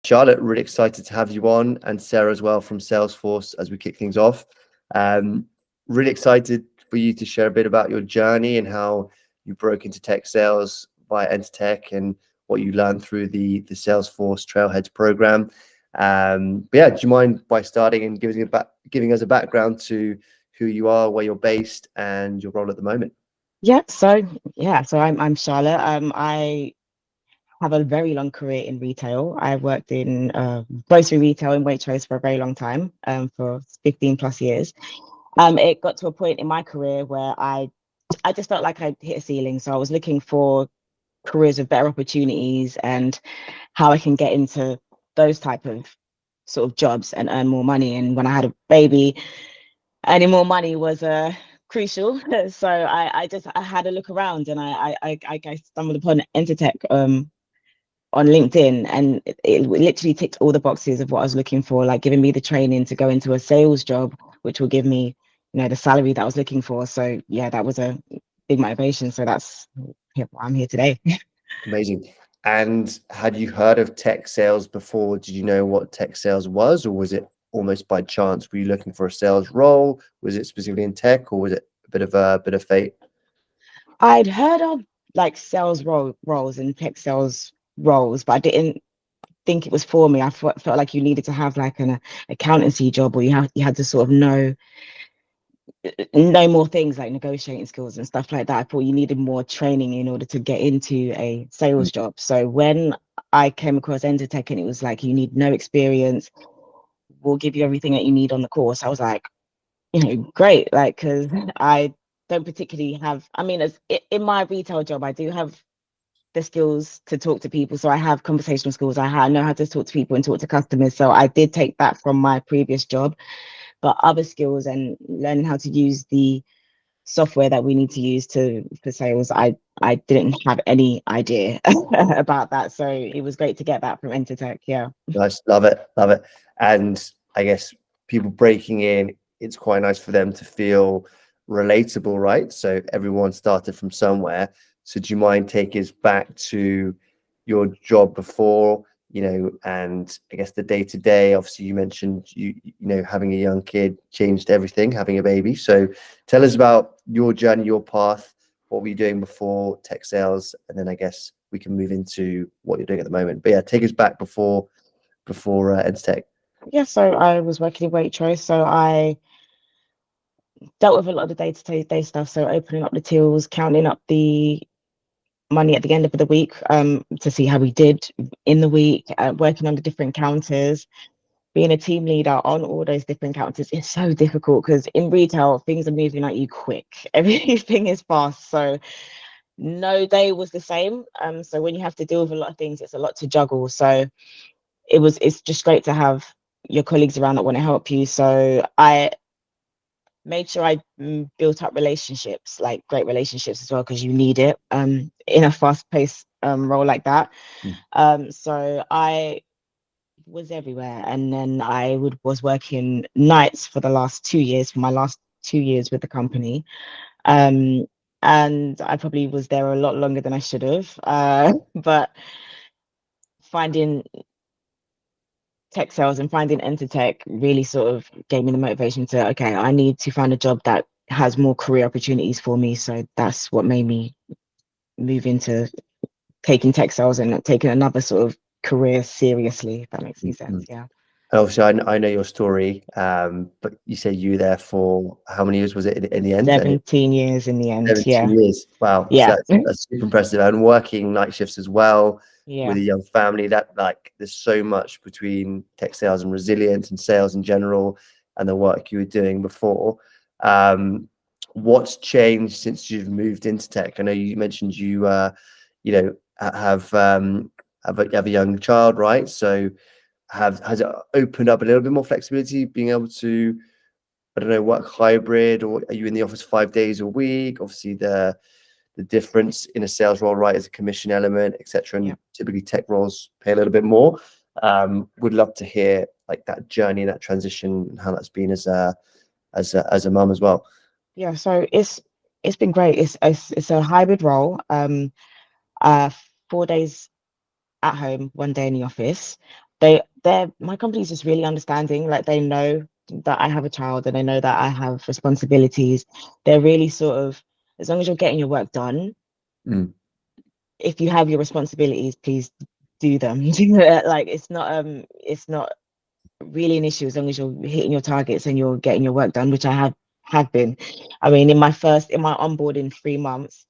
Charlotte, really excited to have you on, and Sarah as well from Salesforce as we kick things off. Um, really excited for you to share a bit about your journey and how you broke into tech sales via Entr Tech and what you learned through the Salesforce Trailheads program. But yeah, do you mind by starting and giving us a background to who you are, where you're based, and your role at the moment? So I'm Charlotte. I have a very long career in retail. I worked in grocery retail in Waitrose for a very long time, for 15 plus years. It got to a point in my career where I just felt like I hit a ceiling. So I was looking for careers with better opportunities and how I can get into those type of sort of jobs and earn more money. And when I had a baby, earning more money was crucial. So I had a look around and I stumbled upon Entertech on LinkedIn, and it literally ticked all the boxes of what I was looking for, like giving me the training to go into a sales job, which will give me, the salary that I was looking for. So yeah, that was a big motivation. So that's why I'm here today. Amazing. And had you heard of tech sales before? Did you know what tech sales was, or was it almost by chance? Were you looking for a sales role? Was it specifically in tech, or was it a bit of fate? I'd heard of like roles and tech sales roles, but I didn't think it was for me. I felt like you needed to have like an accountancy job, or you had to sort of know more things like negotiating skills and stuff like that. I thought you needed more training in order to get into a Mm. sales job. So when I came across Entertech and it was like you need no experience, we'll give you everything that you need on the course. I was like, great, like because I don't particularly have. I mean, in my retail job, I do have the skills to talk to people. So I have conversational skills. I know how to talk to people and talk to customers. So I did take that from my previous job, but other skills and learning how to use the software that we need to use for sales, I didn't have any idea about that. So it was great to get that from Entertech. Yeah. Nice, love it, love it. And I guess people breaking in, it's quite nice for them to feel relatable, right? So everyone started from somewhere. So do you mind taking us back to your job before, and I guess the day to day? Obviously, you mentioned having a young kid changed everything, having a baby. So tell us about your journey, your path. What were you doing before tech sales? And then I guess we can move into what you're doing at the moment. But yeah, take us back before Entr Tech. Yeah. So I was working in Waitrose. So I dealt with a lot of the day-to-day stuff. So opening up the tills, counting up the money at the end of the week, to see how we did in the week, working on the different counters, being a team leader on all those different counters is so difficult because in retail things are moving at you quick. Everything is fast. So no day was the same. So when you have to deal with a lot of things, it's a lot to juggle. So it's just great to have your colleagues around that want to help you. So I made sure I built up relationships, like great relationships as well, because you need it in a fast-paced role like that. Mm. So I was everywhere, and then was working nights for the last 2 years, for my last 2 years with the company. Um, and I probably was there a lot longer than I should have. But finding tech sales and finding Entertech really sort of gave me the motivation to, okay, I need to find a job that has more career opportunities for me. So that's what made me move into taking tech sales and taking another sort of career seriously, if that makes any Mm, sense. mm. Yeah. Obviously, I know your story, but you say you were there for how many years was it in the end? And 17 years in the end. 17 Yeah. years. Wow, so Yeah. that's super impressive. And working night shifts as well with Yeah. a young family. That like there's so much between tech sales and resilience and sales in general, and the work you were doing before. Um, what's changed since you've moved into tech? I know you mentioned you know, have a young child, right? So has it opened up a little bit more flexibility, being able to, I don't know, work hybrid, or are you in the office 5 days a week? Obviously, the difference in a sales role, right, is a commission element, etc. Yeah. And typically tech roles pay a little bit more. Would love to hear like that journey and that transition and how that's been as a mum as well. Yeah. So it's been great. It's a hybrid role. Uh 4 days at home, 1 day in the office. they're my company's just really understanding. Like they know that I have a child and they know that I have responsibilities. They're really sort of, as long as you're getting your work done, Mm. if you have your responsibilities, please do them. Like it's not really an issue as long as you're hitting your targets and you're getting your work done, which I have been. I mean, in my onboarding 3 months,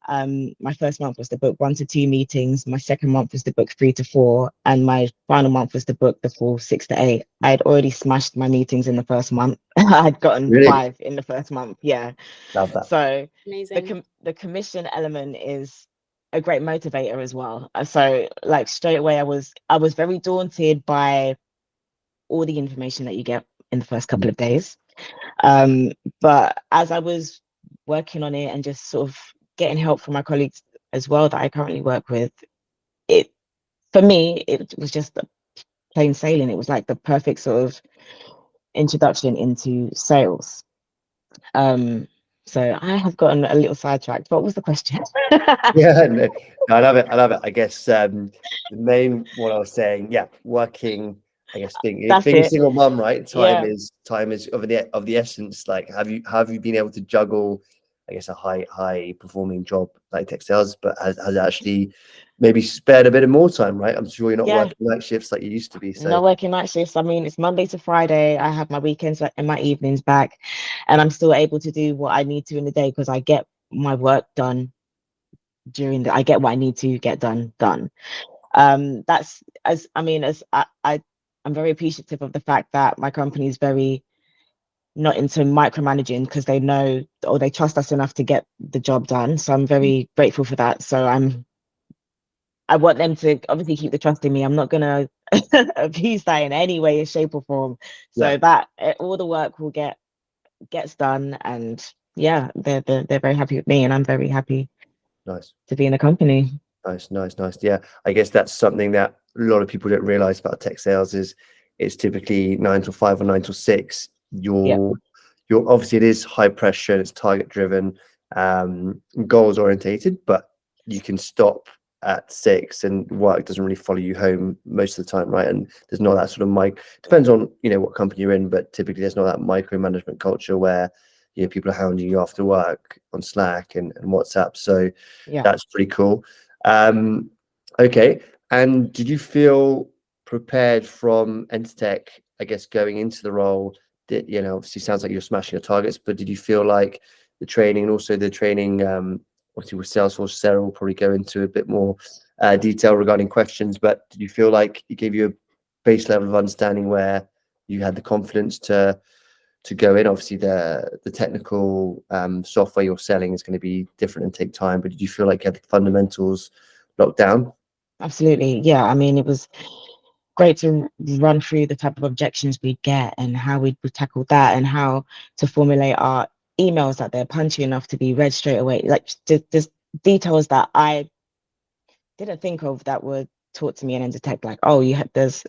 my first month was to book 1 to 2 meetings, my second month was to book 3 to 4, and my final month was to book the full 6 to 8. I had already smashed my meetings in the first month. I had gotten Really 5 in the first month. Yeah. love that. So Amazing. the commission element is a great motivator as well. So like straight away I was very daunted by all the information that you get in the first couple of days. But as I was working on it and just sort of getting help from my colleagues as well that I currently work with, it for me it was just plain sailing. It was like the perfect sort of introduction into sales. So I have gotten a little sidetracked. What was the question? Yeah, no, I love it. I love it. I guess the main what I was saying, yeah, working. I guess That's being a it. single mum, right? Yeah. Time is of the essence. Like, have you been able to juggle, I guess, a high performing job like tech sales, but has actually maybe spared a bit of more time, right? I'm sure you're not Yeah. working night shifts like you used to be. So Not working night shifts. I mean, it's Monday to Friday. I have my weekends and my evenings back, and I'm still able to do what I need to in the day because I get my work done I get what I need to get done. That's as I mean, as I'm very appreciative of the fact that my company is very not into micromanaging because they know or they trust us enough to get the job done. So I'm very grateful for that. So I want them to obviously keep the trust in me. I'm not gonna abuse that in any way, shape, or form. yeah, So that all the work will gets done, and yeah, they're very happy with me, and I'm very happy nice. to be in the company. Nice. Yeah, I guess that's something that a lot of people don't realize about tech sales is it's typically 9 to 5 or 9 to 6. Yeah, You're obviously it is high pressure, it's target driven, goals orientated, but you can stop at 6 and work doesn't really follow you home most of the time, right? And there's not that sort of depends on what company you're in, but typically there's not that micromanagement culture where people are hounding you after work on Slack and WhatsApp. So yeah. that's pretty cool. Um, okay. And did you feel prepared from Entr Tech, I guess, going into the role? Obviously sounds like you're smashing your targets, but did you feel like the training and also the training, obviously with Salesforce, Sarah will probably go into a bit more detail regarding questions, but did you feel like it gave you a base level of understanding where you had the confidence to go in? Obviously the technical software you're selling is going to be different and take time, but did you feel like you had the fundamentals locked down? Absolutely. Yeah. I mean, it was great to run through the type of objections we get and how we tackle that and how to formulate our emails that they're punchy enough to be read straight away. Like there's details that I didn't think of that were taught to me in Entr Tech. Like, oh, there's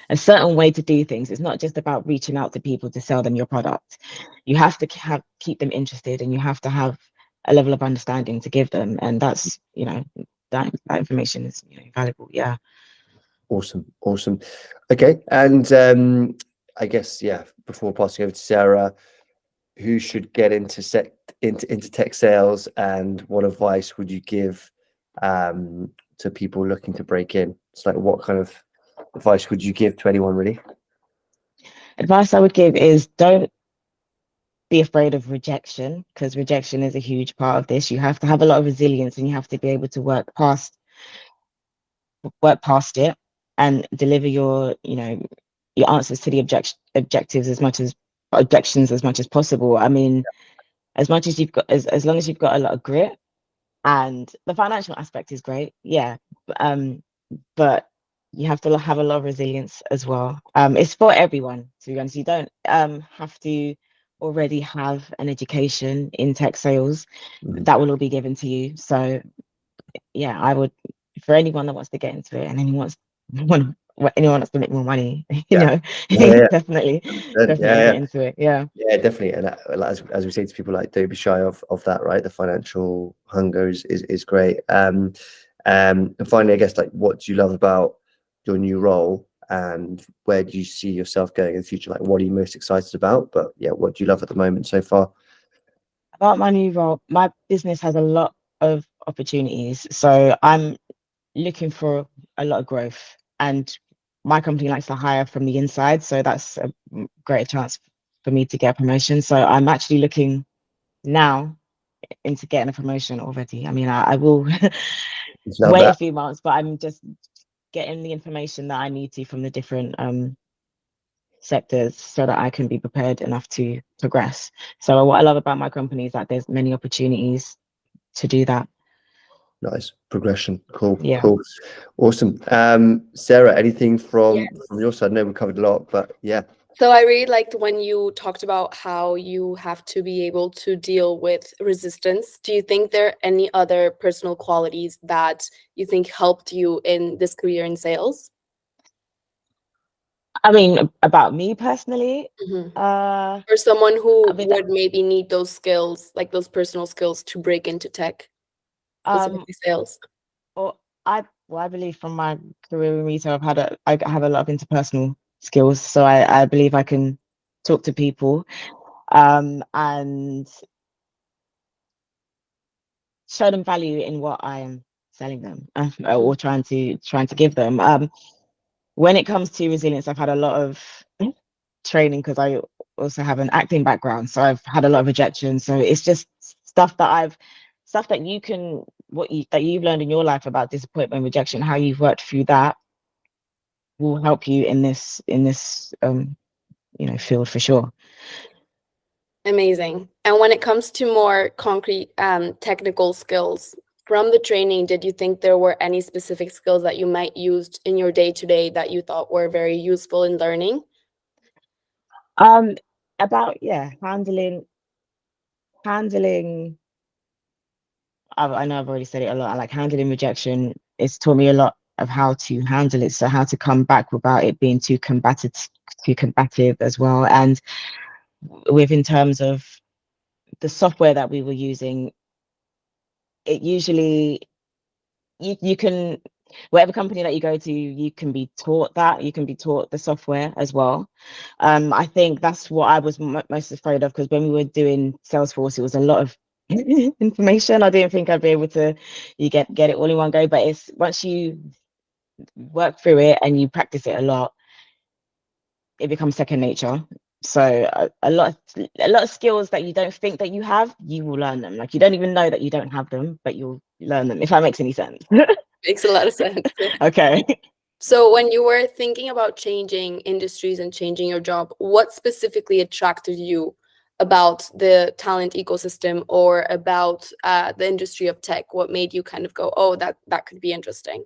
a certain way to do things. It's not just about reaching out to people to sell them your product. You have to keep them interested, and you have to have a level of understanding to give them. And that's that information is valuable. Yeah. Awesome. Okay. And I guess, yeah, before passing over to Sarah, who should get into tech sales, and what advice would you give to people looking to break in? It's like, what kind of advice would you give to anyone really? Advice I would give is don't be afraid of rejection, because rejection is a huge part of this. You have to have a lot of resilience, and you have to be able to work past it and deliver your answers to the objectives objections as much as possible. I mean, as much as as long as you've got a lot of grit, and the financial aspect is great, yeah, but you have to have a lot of resilience as well. It's for everyone, to be honest. You don't have to already have an education in tech sales. Mhm. That will all be given to you. So yeah, I would, for anyone that wants to get into it and anyone wants to make more money, Yeah. Yeah. definitely Yeah. get into it. Yeah. Yeah, definitely. And as we say to people, like, don't be shy of that, right? The financial hunger is great. And finally, I guess, like, what do you love about your new role? and where do you see yourself going in the future? Like, what are you most excited about? But yeah, what do you love at the moment so far? About my new role, my business has a lot of opportunities. So I'm looking for a lot of growth. And my company likes to hire from the inside. So that's a great chance for me to get a promotion. So I'm actually looking now into getting a promotion already. I mean, I will Love wait a that. few months, but I'm just getting the information that I need to from the different sectors so that I can be prepared enough to progress. So what I love about my company is that there's many opportunities to do that. Nice progression. Cool, Yeah. cool, awesome. Sarah, anything from Yes. your side? I know we covered a lot, but yeah. So I really liked when you talked about how you have to be able to deal with resistance. Do you think there are any other personal qualities that you think helped you in this career in sales? I mean, about me personally, Mhm. uh, Or someone who I mean, would maybe need those skills, like those personal skills to break into tech, um, specifically sales? or I believe from my career in retail, I have a lot of interpersonal skills, so I believe I can talk to people, and show them value in what I am selling them, or trying to give them. When it comes to resilience, I've had a lot of training because I also have an acting background, so I've had a lot of rejection. So it's just stuff that you can that you've learned in your life about disappointment, rejection, how you've worked through that will help you in this field for sure. Amazing. And when it comes to more concrete technical skills, from the training, did you think there were any specific skills that you might use in your day-to-day that you thought were very useful in learning? Um, about handling. I know I've already said it a lot. I like handling rejection. It's taught me a lot of how to handle it. So how to come back without it being too combative as well. And in terms of the software that we were using, it usually you can, whatever company that you go to, you can be taught the software as well. I think that's what I was most afraid of, because when we were doing Salesforce, it was a lot of information. I didn't think I'd be able to get it all in one go, but it's once you work through it and you practice it a lot, it becomes second nature. So a lot of skills that you don't think that you have, you will learn them. Like, you don't even know that you don't have them, but you'll learn them, if that makes any sense. Makes a lot of sense. Okay. So when you were thinking about changing industries and changing your job, what specifically attracted you about the talent ecosystem or about the industry of tech? What made you kind of go, oh, that could be interesting?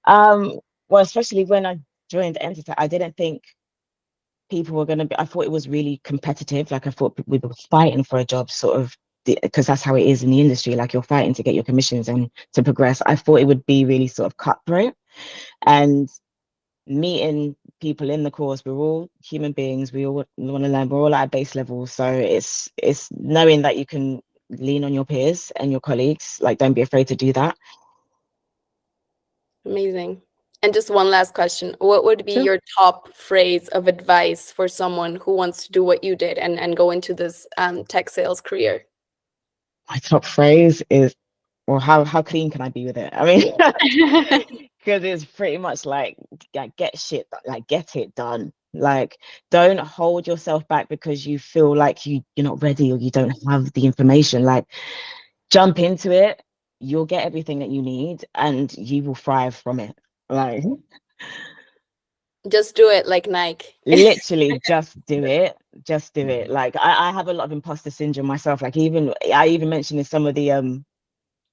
Well, especially when I joined Entr Tech, I didn't think people were going to be, I thought it was really competitive. Like, I thought we were fighting for a job, sort of, because that's how it is in the industry. Like, you're fighting to get your commissions and to progress. I thought it would be really sort of cutthroat. And meeting people in the course, we're all human beings. We all want to learn. We're all at a base level. So it's knowing that you can lean on your peers and your colleagues. Like, don't be afraid to do that. Amazing. And just one last question. What would be Sure. your top phrase of advice for someone who wants to do what you did and go into this tech sales career? My top phrase is, well, how clean can I be with it? I mean, because it's pretty much like, get it done. Like, don't hold yourself back because you feel like you're not ready or you don't have the information. Like, jump into it. You'll get everything that you need and you will thrive from it. Like, Just do it like Nike. literally just do it. Like, I have a lot of imposter syndrome myself. Like, I even mentioned in some of the in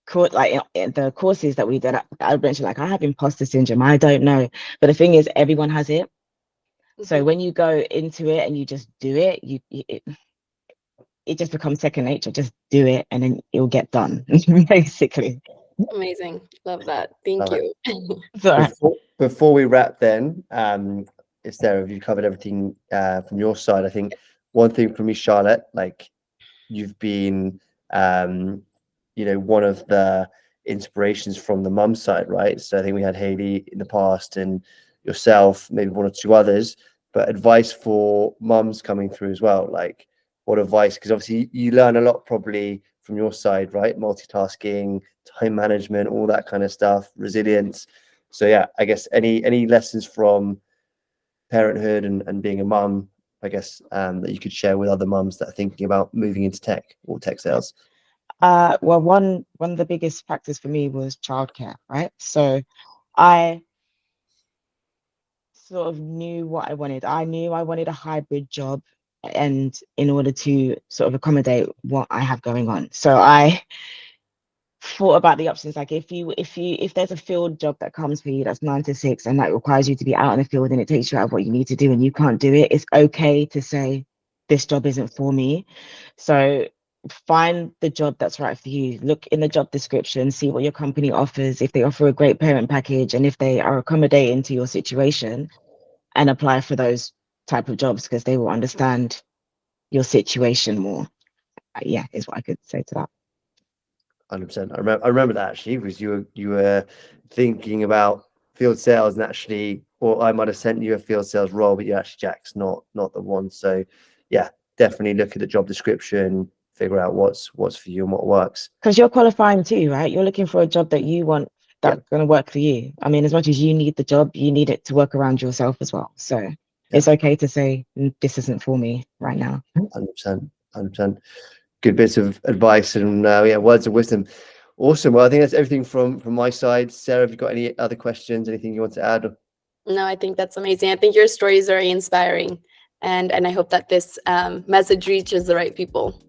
the courses that we did, I mentioned, like, I have imposter syndrome. I don't know, but the thing is, everyone has it. So Mhm. when you go into it and you just do it, it just becomes second nature. Just do it, and then it'll get done. Basically. Amazing. Love that. Thank Love it. you. So Before we wrap, then, Sarah, have you covered everything from your side? I think one thing for me, Charlotte, like, you've been, one of the inspirations from the mum side, right? So I think we had Haley in the past, and yourself, maybe one or two others, but advice for mums coming through as well. Like, what advice? Because obviously you learn a lot probably from your side, right? Multitasking, time management, all that kind of stuff, resilience. So yeah, I guess any lessons from parenthood and being a mum, I guess, that you could share with other mums that are thinking about moving into tech or tech sales? Well, one of the biggest factors for me was childcare, right? So I sort of knew what I wanted. I knew I wanted a hybrid job, and in order to sort of accommodate what I have going on. So I thought about the options. Like if there's a field job that comes for you that's 9 to 6 and that requires you to be out in the field and it takes you out of what you need to do and you can't do it, it's okay to say this job isn't for me. So find the job that's right for you. Look in the job description, see what your company offers, if they offer a great parent package and if they are accommodating to your situation, and apply for those type of jobs because they will understand your situation more. Yeah, is what I could say to that. 100%. I remember that actually, because you were thinking about field sales, and actually, or I might have sent you a field sales role, but you actually, Jack's not the one. So yeah, definitely look at the job description, figure out what's for you and what works. Because you're qualifying too, right? You're looking for a job that you want, that's going to work for you. I mean, as much as you need the job, you need it to work around yourself as well. So it's okay to say this isn't for me right now. 100%. Good bits of advice and words of wisdom. Awesome. Well, I think that's everything from my side. Sarah, have you got any other questions? Anything you want to add? No, I think that's amazing. I think your story is very inspiring, and I hope that this message reaches the right people.